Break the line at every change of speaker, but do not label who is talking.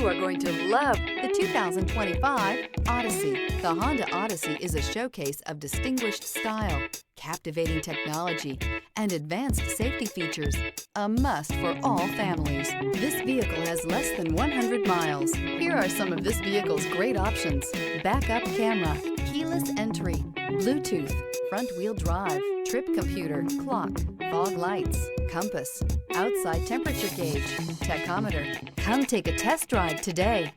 You are going to love the 2025 Odyssey. The Honda Odyssey is a showcase of distinguished style, captivating technology, and advanced safety features. A must for all families. This vehicle has less than 100 miles. Here are some of this vehicle's great options: backup camera, keyless entry, Bluetooth, front-wheel drive, trip computer, clock, fog lights, compass, outside temperature gauge, tachometer. Come take a test drive today.